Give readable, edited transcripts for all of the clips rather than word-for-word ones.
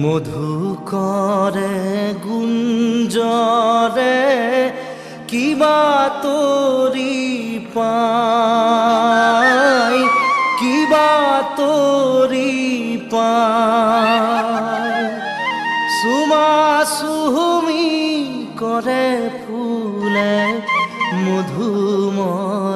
মধু কৰে গুঞ্জৰে কিবা তোৰি পাই কিবা তোৰি পাই চুমা চুমি কৰে ফুলে মধুমৰয়া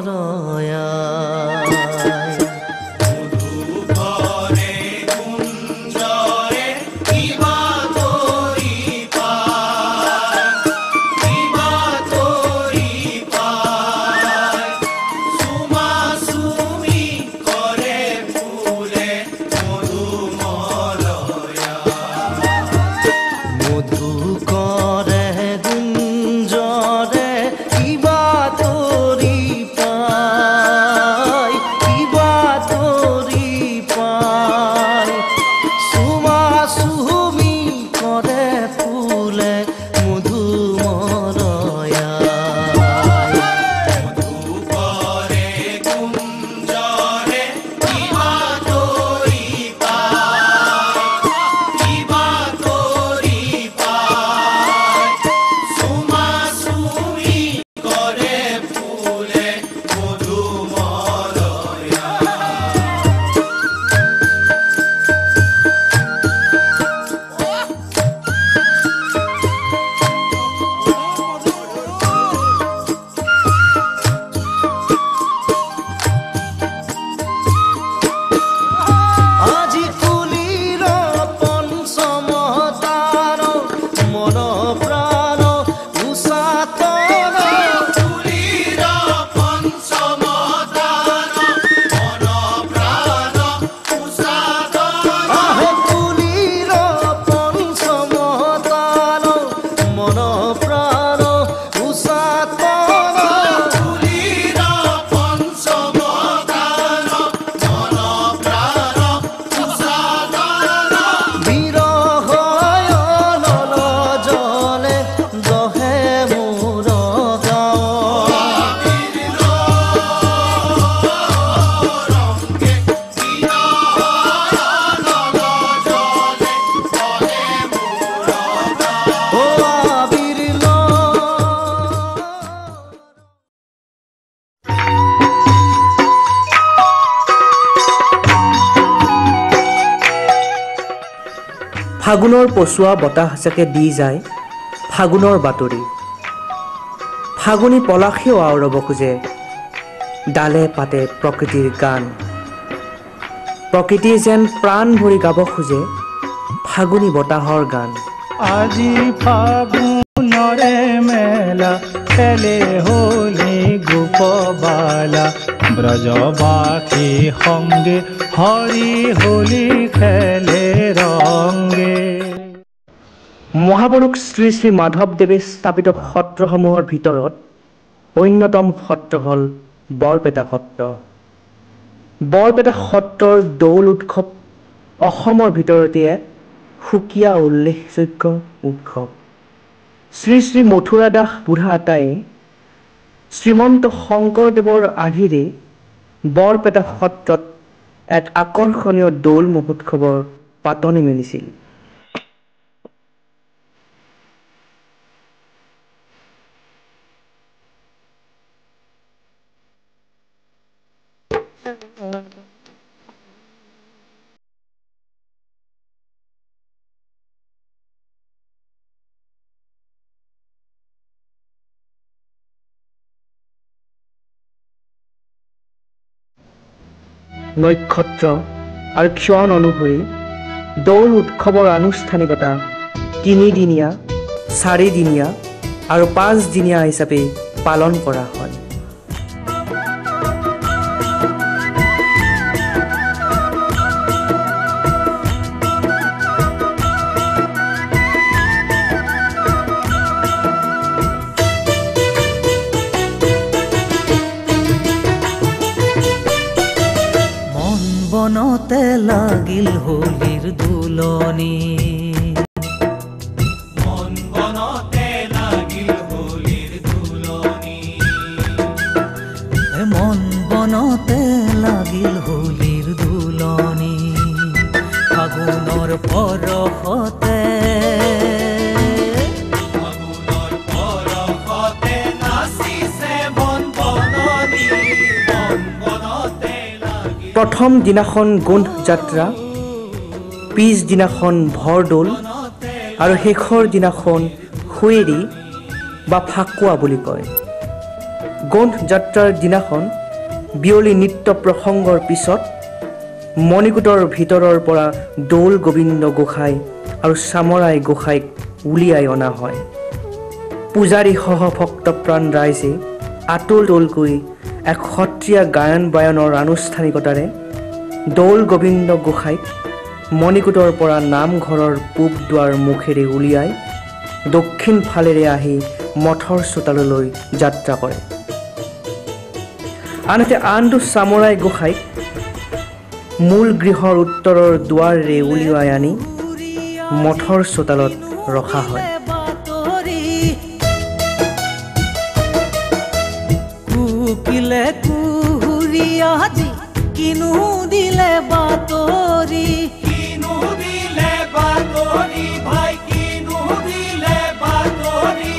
ফাগুনৰ পচুৱা বতাহ সঁচাকে দি যায় ফাগুনৰ বাতৰি ফাগুনী পলাশেও আওৰাব খোজে ডালে পাতে প্ৰকৃতিৰ গান প্ৰকৃতিয়ে যেন প্ৰাণ ভৰি গাব খোজে ফাগুনী বতাহৰ গান আজি ফাগুনৰে মেলা খেলে হোলী গোপবালা ব্ৰজবাসী সংগে হৰি হোলী খেলে ৰংগে মহাপুৰুষ শ্ৰী শ্ৰী মাধৱদেৱে স্থাপিত সত্ৰসমূহৰ ভিতৰত অন্যতম সত্ৰ হ'ল বৰপেটা সত্ৰ বৰপেটা সত্ৰৰ দৌল উৎসৱ অসমৰ ভিতৰতে সুকীয়া উল্লেখযোগ্য উৎসৱ শ্ৰী শ্ৰী মথুৰা দাস বুঢ়া আটাই শ্ৰীমন্ত শংকৰদেৱৰ আৰ্হিৰে বৰপেটা সত্ৰত এক আকৰ্ষণীয় দৌল মহোৎসৱৰ পাতনি মেলিছিল নক্ষত্ৰ আৰু ক্ষণ অনুসৰি দৌল উৎসৱৰ আনুষ্ঠানিকতা 3 দিনীয়া 4 দিনীয়া আৰু 5 দিনীয়া হিচাপে পালন কৰা হয় বনতে লাগিল হোলীৰ দুলনি মন বনতে লাগিল হোলীৰ দুলনি মন বনতে লাগিল হোলীৰ দুলনি ফাগুনৰ পৰশতে প্ৰথম দিনাখন গোন্ধ যাত্ৰা, পিছদিনাখন ভৰদৌল আৰু শেষৰ দিনাখন শুৱেৰী বা ফাকুৱা বুলি কয়। গোন্ধ যাত্ৰাৰ দিনাখন বিয়লি নৃত্য প্ৰসংগৰ পিছত মণিকূটৰ ভিতৰৰ পৰা দৌল গোবিন্দ গোসাঁই আৰু চামৰাই গোসাঁইক উলিয়াই অনা হয়। পূজাৰীসহ ভক্তপ্ৰাণ ৰাইজে আতল-তোলকৈ এক সত্ৰীয়া গায়ন বায়নৰ আনুষ্ঠানিকতাৰে দৌল গোবিন্দ গোসাঁইক মণিকূটৰ পৰা নামঘৰৰ পূব দুৱাৰ মুখেৰে উলিয়াই দক্ষিণ ফালেৰে আহি মঠৰ চোতাললৈ যাত্ৰা কৰে। আনহাতে আনটো চামৰাই গোসাঁইক মূল গৃহৰ উত্তৰৰ দুৱাৰেৰে উলিয়াই আনি মঠৰ চোতালত ৰখা হয়। কুকিলে কুহুৰীয়া আজি কিনো দিলে বাতৰি ভাই কিনো দিলে বাতৰি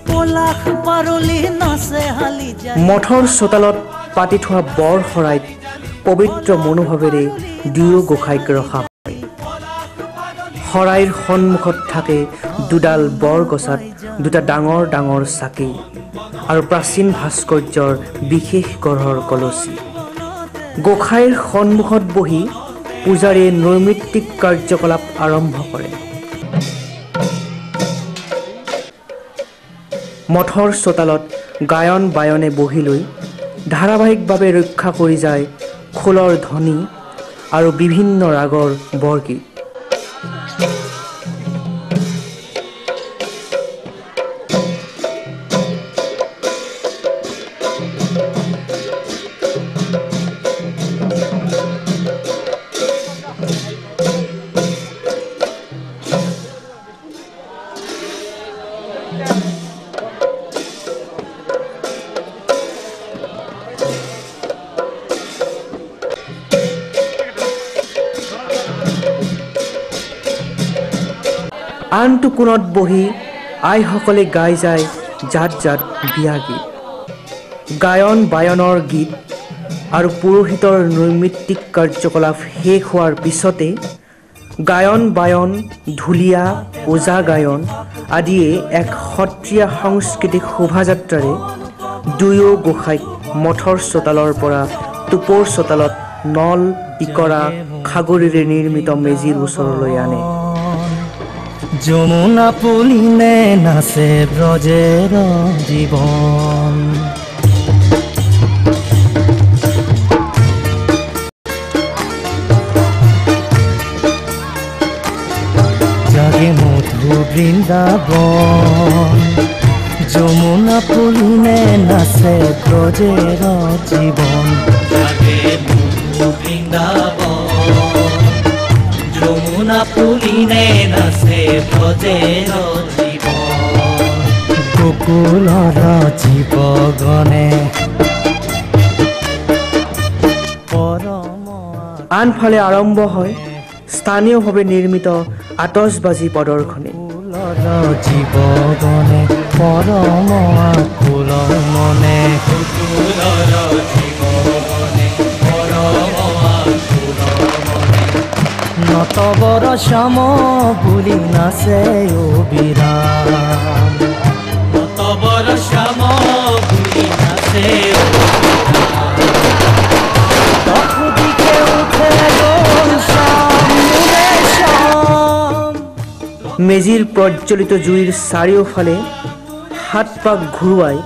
পলাশ পাৰলি নাচে হালি যায় মঠৰ চোতালত পাতি থোৱা বৰ শৰাইত পবিত্ৰ মনোভাৱেৰে দুয়ো গোসাঁইক ৰখা হয়। শৰাইৰ সন্মুখত থাকে দুডাল বৰ গছাত দুটা ডাঙৰ ডাঙৰ চাকি আৰু প্ৰাচীন ভাস্কৰ্যৰ বিশেষ গঢ়ৰ কলচী। গোসাঁইৰ সন্মুখত বহি পূজাৰীয়ে নৈমিত্তিক কাৰ্যকলাপ আৰম্ভ কৰে। মঠৰ চোতালত গায়ন বায়নে বহি লৈ ধাৰাবাহিকভাৱে ৰক্ষা কৰি যায় খোলৰ ধ্বনি আৰু বিভিন্ন ৰাগৰ বৰগীত। আনটো কোণত বহি আইসকলে গাই যায় জাত জাত বিয়া গীত। গায়ন বায়নৰ গীত আৰু পুৰোহিতৰ নৈমিত্তিক কাৰ্যকলাপ শেষ হোৱাৰ পিছতে গায়ন বায়ন, ঢুলীয়া, ওজা গায়ন আদিয়ে এক সত্ৰীয়া সাংস্কৃতিক শোভাযাত্ৰাৰে দুয়ো গোসাঁইক মঠৰ চোতালৰ পৰা টুপৰ চোতালত নল, ইকৰা, খাগৰিৰে নিৰ্মিত মেজিৰ ওচৰলৈ আনে। যমুনা পুলিনে নাচে ব্ৰজেৰ জীৱন জাগে মধু বৃন্দাবন যমুনা পুলিনে নাচে ব্ৰজেৰ জীৱন জাগে মধু বৃন্দাবন যমুনা পুলিনে নাচে ব্ৰজেৰ জীৱন গোকুলৰ জীৱগণে পৰম আনফালে আৰম্ভ হয় স্থানীয়ভাৱে নিৰ্মিত আতচবাজী প্ৰদৰ্শনী। জীৱগণে পৰম আকুল মনে নতবৰ শ্যাম বুলি নাচে অবিৰাম নতবৰ শ্যাম বুলি নাচে দিকে উঠে গ'ল শ্যাম মোৰে শ্যাম মেজিৰ প্ৰজ্বলিত জুইৰ চাৰিওফালে হাত পাক ঘূৰুৱাই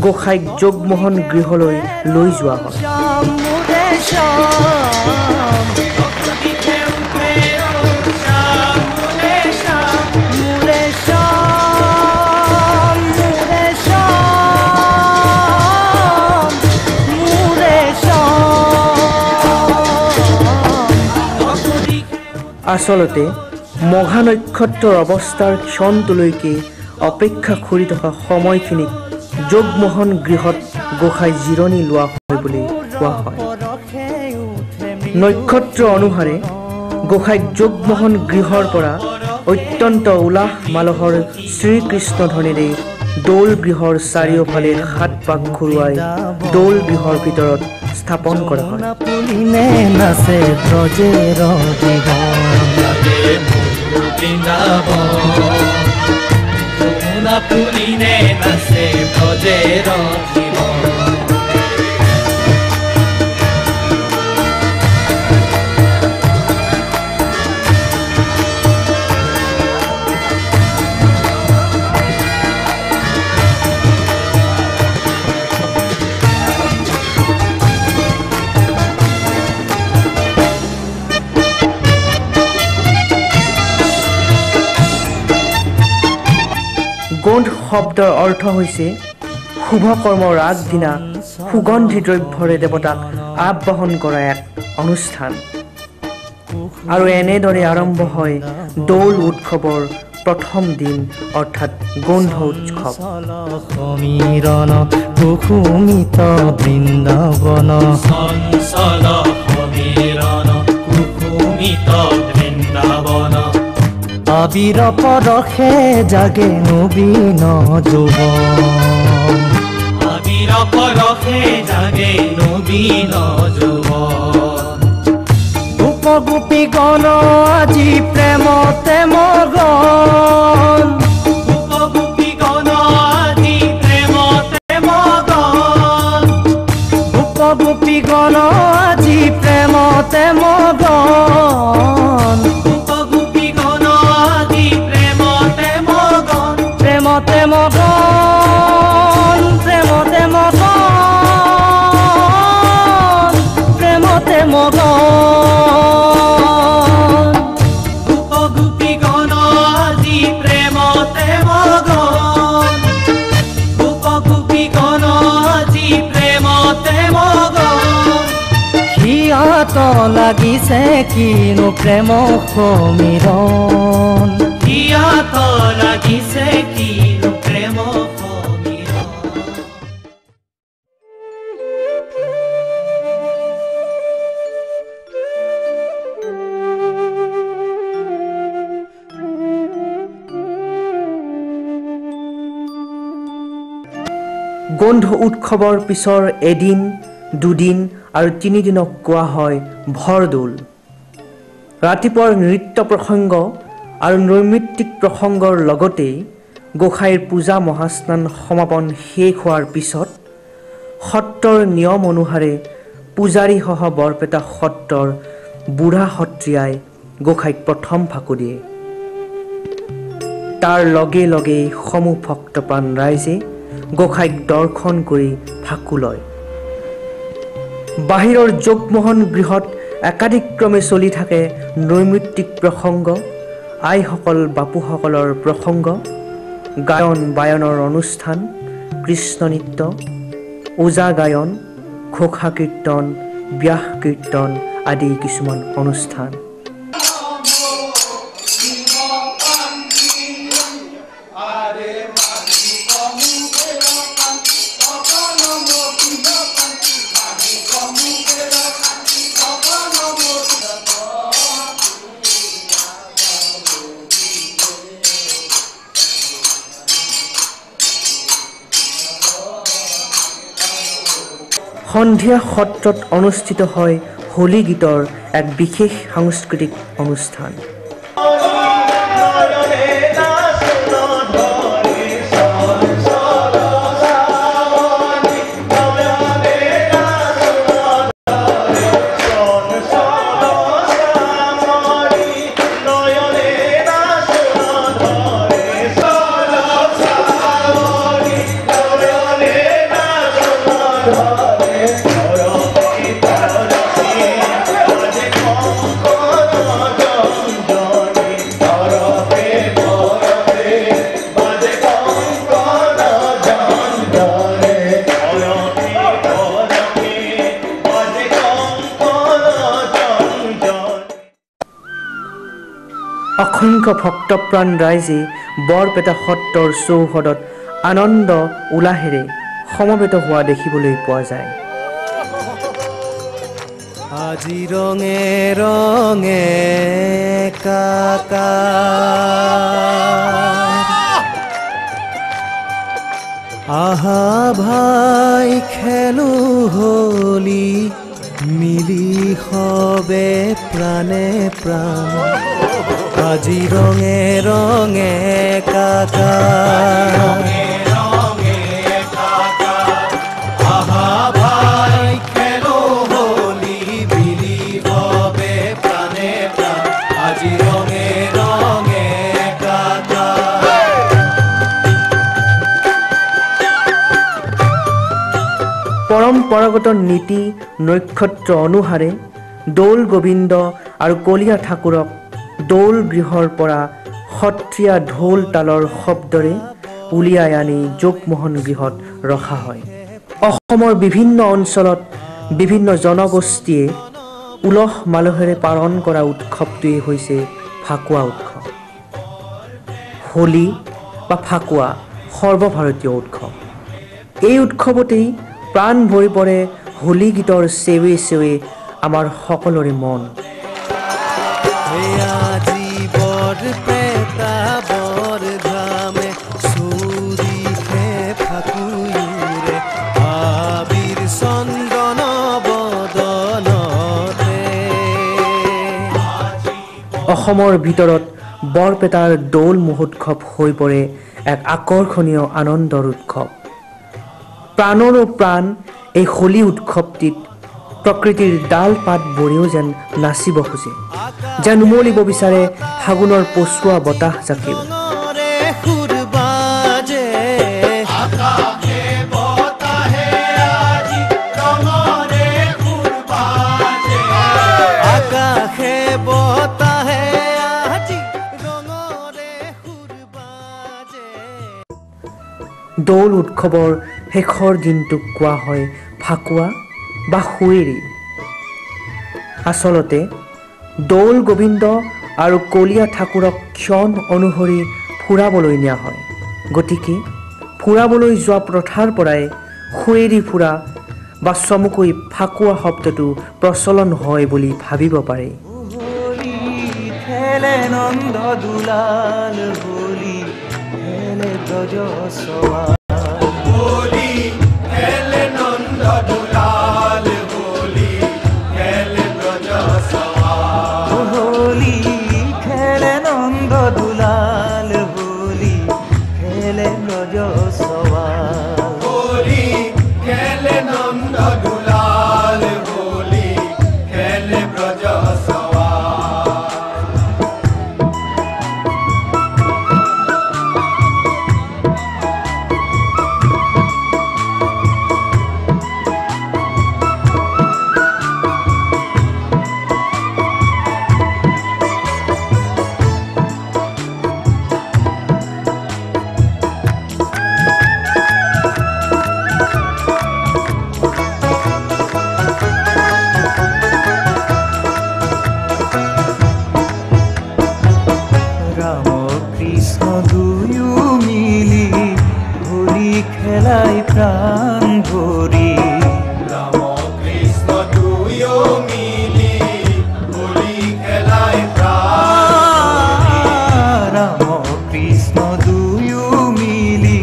গোসাঁইক যোগমোহন গৃহলৈ লৈ যোৱা হয়। শ্যাম মোৰে শ্যাম আচলতে মঘা নক্ষত্ৰৰ অৱস্থাৰ ক্ষণটোলৈকে অপেক্ষা কৰি থকা সময়খিনিক যোগমোহন গৃহত গোসাঁই জিৰণি লোৱা হয় বুলি কোৱা হয়। নক্ষত্ৰ অনুসাৰে গোসাঁইক যোগমোহন গৃহৰ পৰা অত্যন্ত উলাহ মালহৰ শ্ৰীকৃষ্ণ ধ্বনিৰে দৌল গৃহৰ চাৰিওফালে 7 পাক ঘূৰুৱাই দৌল গৃহৰ ভিতৰত স্থাপন কৰা হয়। নাচে ব্ৰজেৰ গোন্ধ শব্দৰ অৰ্থ হৈছে শুভ কৰ্মৰ আগদিনা সুগন্ধি দ্ৰব্যৰে দেৱতাক আবাহন কৰা এক অনুষ্ঠান। আৰু এনেদৰে আৰম্ভ হয় দৌল উৎসৱৰ প্ৰথম দিন অৰ্থাৎ গোন্ধ উৎসৱ। সমীৰণ কুসুমিত বৃন্দাবন চঞ্চল সমীৰণ কুসুমিত বৃন্দাবন আবিৰ পৰশে জাগে নবীন যৌৱন আবিৰ পৰশে জাগে নবীন যৌৱন গোপ গোপীগণ আজি প্ৰেমতে মগন গোপ গোপীগণ আজি প্ৰেমতে মগন গোপ গোপীগণ আজি প্ৰেমতে মগন প্ৰেমতে মগন প্ৰেমতে মগন প্ৰেমতে মগন গোপ গোপীগণ আজি প্ৰেমতে মগন গোপ গোপীগণ আজি প্ৰেমতে মগন হিয়াত লাগিছে কিনো প্ৰেম সমীৰণ হিয়াত লাগিছে কিনো প্ৰেম সমীৰণ। গোন্ধ উৎসৱৰ পিছৰ এদিন দুদিন আৰু 3 দিনক কোৱা হয় ভৰদৌল। ৰাতিপুৱাৰ নৃত্য প্ৰসংগ আৰু নৈমিত্তিক প্ৰসংগৰ লগতে গোসাঁইৰ পূজা মহাস্নান সমাপন শেষ হোৱাৰ পিছত সত্ৰৰ নিয়ম অনুসাৰে পূজাৰীসহ বৰপেটা সত্ৰৰ বুঢ়া সত্ৰীয়াই গোসাঁইক প্ৰথম ফাকু দিয়ে। তাৰ লগে লগে সমূহ ভক্তপ্ৰাণ ৰাইজে গোসাঁইক দৰ্শন কৰি ফাকু লয়। বাহিৰৰ যোগমোহন গৃহত একাধিক্ৰমে চলি থাকে নৈমিত্তিক প্ৰসংগ, আইসকল বাপুসকলৰ প্ৰসংগ, গায়ন বায়নৰ অনুষ্ঠান, কৃষ্ণ নৃত্য, ওজা গায়ন, ঘোষা কীৰ্তন, ব্যাস কীৰ্তন আদি কিছুমান অনুষ্ঠান। সন্ধিয়া সত্ৰত অনুষ্ঠিত হয় হোলী গীতৰ এক বিশেষ সাংস্কৃতিক অনুষ্ঠান। অসংখ্য ভক্তপ্ৰাণ ৰাইজে বৰপেটা সত্ৰৰ চৌহদত আনন্দ উলাহেৰে সমবেত হোৱা দেখিবলৈ পোৱা যায়। আজি ৰঙে ৰঙে কাকা আহা ভাই খেলো হোলি মিলি হবে প্ৰাণে প্ৰাণ আজি ৰঙে ৰঙে কাকা আহা ভাই খেলো হোলি মিলি হবে প্ৰাণে প্ৰাণ আজি ৰঙে ৰঙে কাকা পৰম্পৰাগত নীতি নক্ষত্ৰ অনুসাৰে দৌল গোবিন্দ আৰু কলীয়া ঠাকুৰক দৌল গৃহৰ পৰা সত্ৰীয়া ঢোল তালৰ শব্দৰে উলিয়াই আনি যোগমোহন গৃহত ৰখা হয়। অসমৰ বিভিন্ন অঞ্চলত বিভিন্ন জনগোষ্ঠীয়ে উলহ মালহেৰে পালন কৰা উৎসৱটোৱেই হৈছে ফাকুৱা উৎসৱ। হোলী বা ফাকুৱা সৰ্বভাৰতীয় উৎসৱ। এই উৎসৱতেই প্ৰাণ ভৰি পৰে হোলী গীতৰ চেৱে চেৱে আমাৰ সকলোৰে মন। আজি বৰপেটা বৰধামে চুৰিহে ফাকুৰে আবিৰ চন্দন বদনতে অসমৰ ভিতৰত বৰপেটাৰ দৌল মহোৎসৱ হৈ পৰে এক আকৰ্ষণীয় আনন্দৰ উৎসৱ। প্ৰাণৰো প্ৰাণ এই হোলী উৎসৱটিত প্ৰকৃতিৰ ডাল পাতবোৰেও যেন নাচিব খোজে, যেন উমলিব বিচাৰে ফাগুনৰ পচুৱা বতাহ জাকেও। দৌল উৎসৱৰ শেষৰ দিনটোক কোৱা হয় ফাকুৱা বা সুঁৱেৰী। আচলতে দৌল গোবিন্দ আৰু কলীয়া ঠাকুৰক ক্ষণ অনুসৰি ফুৰাবলৈ নিয়া হয়। গতিকে ফুৰাবলৈ যোৱা প্ৰথাৰ পৰাই সুঁৱেৰী ফুৰা বা চমুকৈ ফাকুৱা শব্দটো প্ৰচলন হয় বুলি ভাবিব পাৰে। নন্দ দুলাল হোলী খেলে ব্ৰজ সবাই হোলি খেলে নন্দ দুলাল হোলি খেলে ব্রজ সবাই হোলী খেলে নন্দ দুলাল হোলী খেলে ব্রজ সবাই হোলি খেলে নন্দ দুলাল হোলি খেলে ব্রজ সবাই খেলাই প্রাণ ভরি রাম কৃষ্ণ দুয়ো মিলি হোলি খেলায় প্রাণ রাম কৃষ্ণ দুয়ো মিলি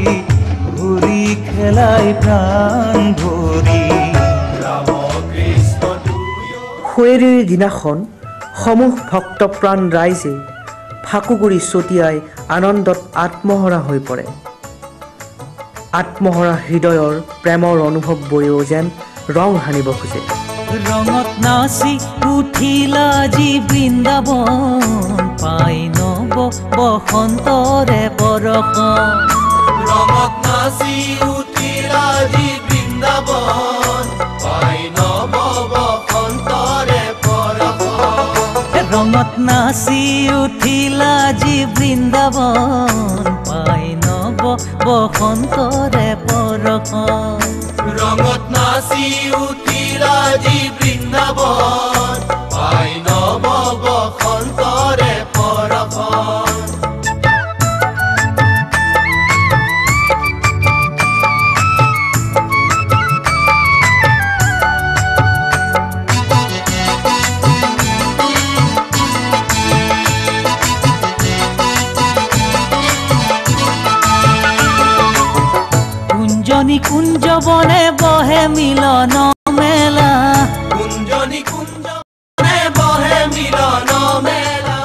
হোলি খেলাই প্রাণ ভরি রাম কৃষ্ণ দুয়ো সুঁৱেৰীৰ দিনাখন সমূহ ভক্তপ্ৰাণ ৰাইজে ফাকুগুৰি ছটিয়াই আনন্দত আত্মহৰা হৈ পৰে। আত্মহৰা হৃদয়ৰ প্ৰেমৰ অনুভৱবোৰেও যেন ৰং সানিব খোজে। ৰঙত নাচি উঠিলা জি বৃন্দাবন পাই নব বসন্তৰে বৰষণ ৰঙত নাচি উঠিলা জি বৃন্দাবন পাই নব বসন্তৰে পৰষণ ৰঙত নাচি উঠিলা জি বৃন্দাবন পাই নব বসন্তৰে বৰষণ ৰঙত নাচি উঠিলা জি বৃন্দাবন পাই নব বসন্তৰে পৰষণ নিকুঞ্জ বনে বহে মিলন মেলা কুঞ্জ নিকুঞ্জ বনে বহে মিলন মেলা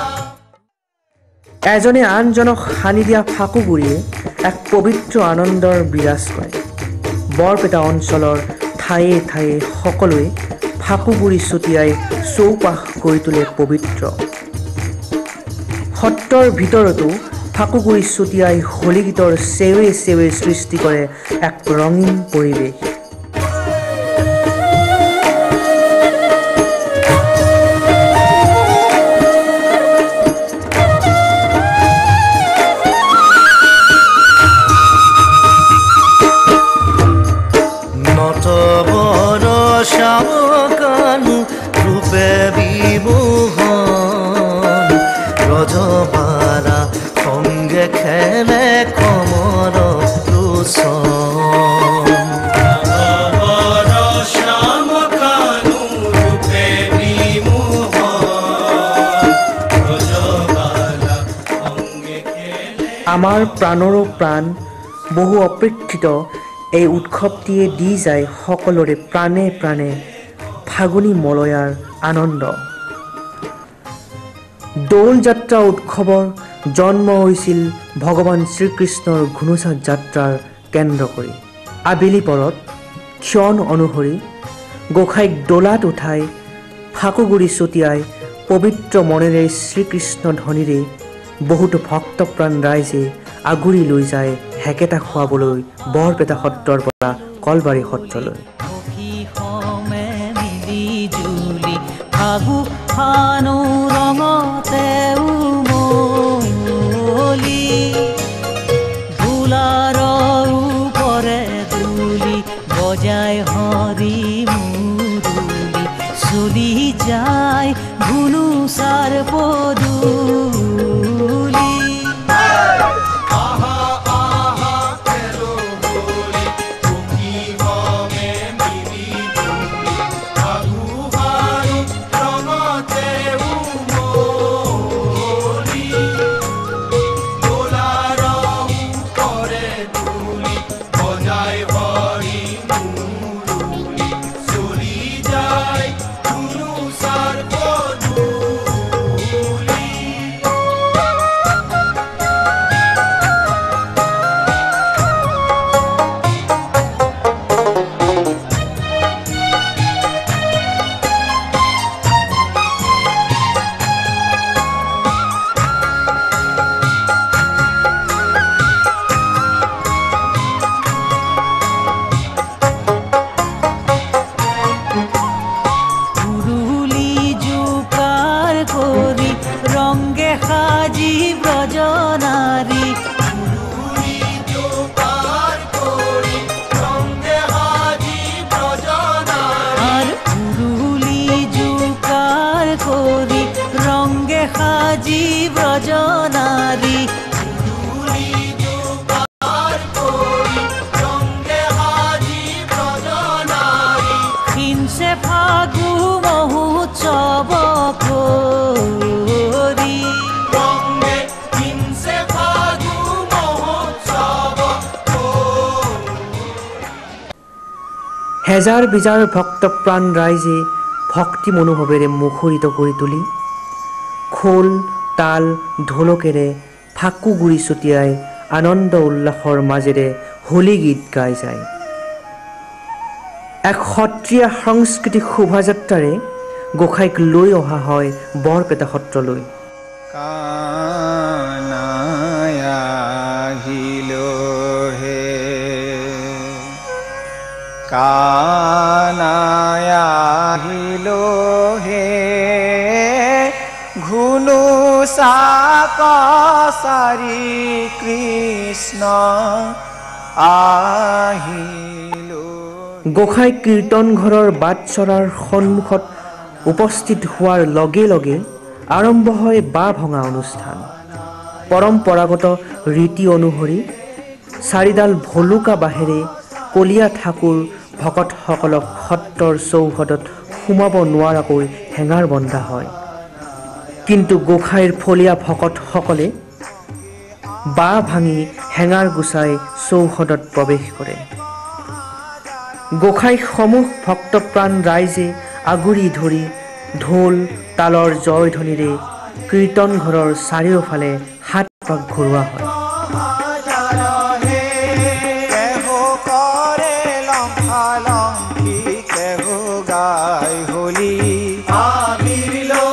এজনে আনজনক সানি দিয়া ফাকুগুৰিয়ে এক পবিত্ৰ আনন্দৰ বিৰাজ কৰে। বৰপেটা অঞ্চলৰ ঠায়ে ঠায়ে সকলোৱে ফাকুগুৰি ছটিয়াই চৌপাশ কৰি তোলে পবিত্ৰ। সত্ৰৰ ভিতৰতো ফাকুগুৰি ছটিয়াই হোলী গীতৰ চেৱে চেৱে সৃষ্টি কৰে এক ৰঙীন পৰিৱেশ। নটবৰ শ্যামকানু ৰূপে বিমোহন ব্ৰজবালা সঙ্গে খেলে কমৰ লোচন নটবৰ শ্যামকানু ৰূপে বিমোহন ব্ৰজবালা সঙ্গে খেলে। আমাৰ প্ৰাণৰো প্ৰাণ বহু অপেক্ষিত এই উৎসৱটিয়ে দি যায় সকলোৰে প্ৰাণে প্ৰাণে ফাগুনী মলয়াৰ আনন্দ। দৌল যাত্ৰা উৎসৱৰ জন্ম হৈছিল ভগৱান শ্ৰীকৃষ্ণৰ ঘুনুচা যাত্ৰাৰ কেন্দ্ৰ কৰি। আবেলি পৰত ক্ষণ অনুসৰি গোসাঁইক দোলাত উঠাই ফাকুগুৰি ছটিয়াই পবিত্ৰ মনেৰে শ্ৰীকৃষ্ণ ধ্বনিৰে বহুতো ভক্তপ্ৰাণ ৰাইজে আগুৰি লৈ যায় হেকেটা খুৱাবলৈ বৰপেটা সত্ৰৰ পৰা কলবাৰী সত্ৰলৈ। সখী সমে মিলি জুলি ফাগু ফানু ৰঙতে উমলি ধুলাৰ ওপৰে দুলি বজাই হৰি মুৰুলি চলি যায় ঘুনুচাৰ পদূলি। হেজাৰ বিজাৰ ভক্তপ্ৰাণ ৰাইজে ভক্তি মনোভাৱেৰে মুখৰিত কৰি তুলি খোল তাল ঢোলকেৰে ফাকুগুৰি ছটিয়াই আনন্দ উল্লাসৰ মাজেৰে হোলী গীত গাই যায়। এক সত্ৰীয়া সাংস্কৃতিক শোভাযাত্ৰাৰে গোসাঁইক লৈ অহা হয় বৰপেটা সত্ৰলৈ। ঘুনুচা কছাৰী কৃষ্ণ আহিল। গোসাঁই কীৰ্তন ঘৰৰ বাটচৰাৰ সন্মুখত উপস্থিত হোৱাৰ লগে লগে আৰম্ভ হয় বাঁহ ভঙা অনুষ্ঠান। পৰম্পৰাগত ৰীতি অনুসৰি চাৰিডাল ভলুকা বাঁহেৰে কলীয়া ঠাকুৰ ভকতসকলক সত্ৰৰ চৌহদত সোমাব নোৱাৰাকৈ হেঙাৰ বন্ধা হয়। কিন্তু গোসাঁইৰ ফলীয়া ভকতসকলে বাঁহ ভাঙি হেঙাৰ গুচাই চৌহদত প্ৰৱেশ কৰে। গোসাঁইক সমূহ ভক্তপ্ৰাণ ৰাইজে আগুৰি ধৰি ঢোল তালৰ জয়ধ্বনিৰে কীৰ্তন ঘৰৰ চাৰিওফালে হাত পাক ঘূৰোৱা হয়। কেহো কৰে লম্ফালম্ফি, কেহো গাই হোলী। আবির লো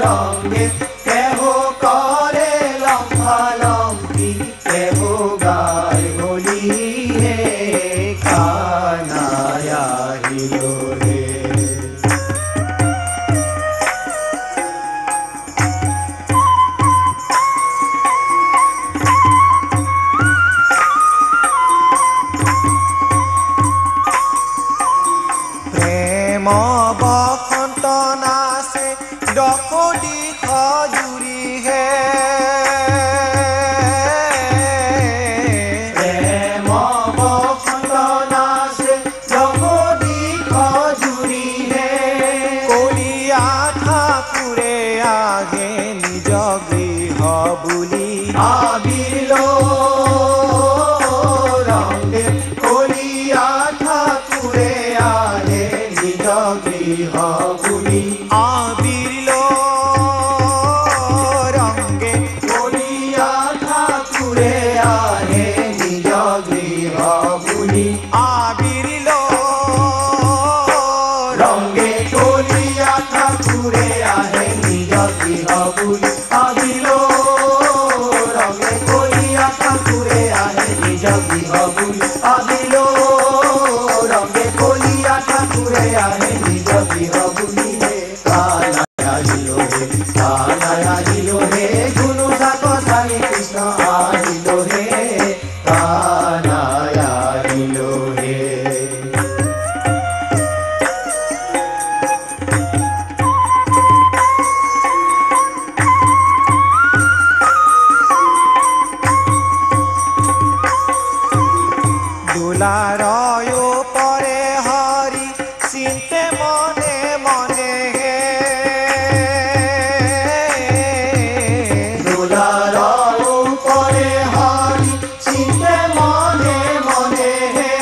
রঙে কেহো করে লম্ফালম্ফি, কেহো গায় হোলি হে কানায় আহিলো রে। প্রেম বসন্ত নাচে দশদি খজুৰি হে। প্ৰেম বসন্ত নাচে জগদি খজুৰি হে। কলিয়া ঠাকুৰে আগে নিজ গৃহ বুলি। আবির লো রঙে কলিয়া ঠাকুরে আহে নিজ গৃহ বুলি। আবির লো রঙে কলিয়া ঠাকুরে আহে নিজ গৃহ বুলি। আবির লো রঙে কলিয়া ঠাকুরে আহে নিজ গৃহ বুলি। আবির লো রঙে কলিয়া ঠাকুরে আহে নিজ গৃহ বুলি। আবির লো রঙে কলিয়া ঠাকুরে আহে নিজ গৃহ বুলি। কানায় আহিলো হে, কানায় আহিলো হে, গুণু সাক চালি কৃষ্ণ আহিলো হে, কানায় আহিলো হে। দুলারয় পরে হরি চিন্তে মনে মনে হে। দুলার উপরে হরি চিন্তে মনে মনে হে।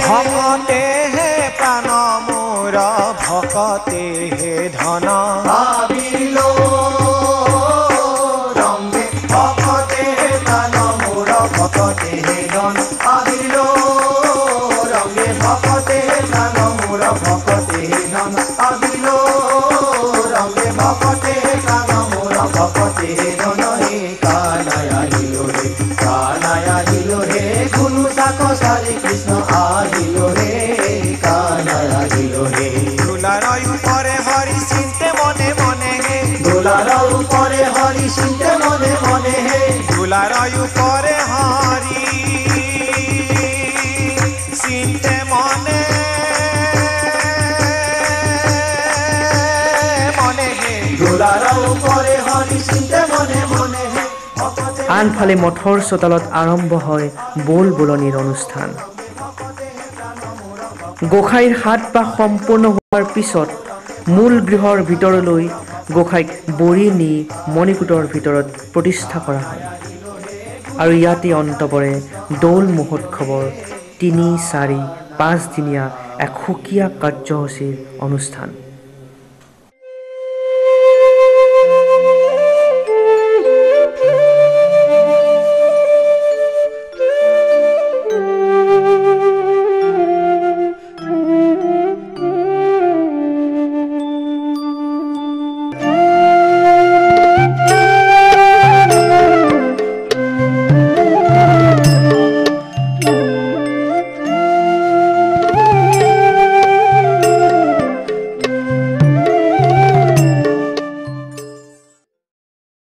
ভকতে হে প্রাণ মোর, ভকতে হে ধন। আবির লো রঙে ভকতে প্রাণ মোর, ভকতে হে ধন। আবির লো রঙে ভকতে প্রাণ মোর, ভকতে হে ধন। আবির লো রঙে ভকতে প্রাণ মোর, ভকতে হে ধন। হে কানায় আহিলো হে, কানায় আহিলো হে, গুণু সাক সারি কৃষ্ণ আহিলো হে, কানায় আহিলো হে। দুলারয় পরে হরি চিন্তে মনে মনে হে। দোলার উপরে হরি চিন্তে মনে মনে হে। দুলারয় পরে হরি চিন্তে মনে মনে হে। দোলার উপরে হরি চিন্তে মনে মনে হে। আনফালে মঠৰ চোতালত আৰম্ভ হয় বোল বোলনিৰ অনুষ্ঠান। গোসাঁইৰ হাত বা সম্পূৰ্ণ হোৱাৰ পিছত মূল গৃহৰ ভিতৰলৈ গোসাঁইক বৰি নি মণিকূটৰ ভিতৰত প্ৰতিষ্ঠা কৰা হয় আৰু ইয়াতে অন্ত পৰে দৌল মহোৎসৱৰ 3, 4, 5 দিনীয়া এক সুকীয়া কাৰ্যসূচীৰ অনুষ্ঠান।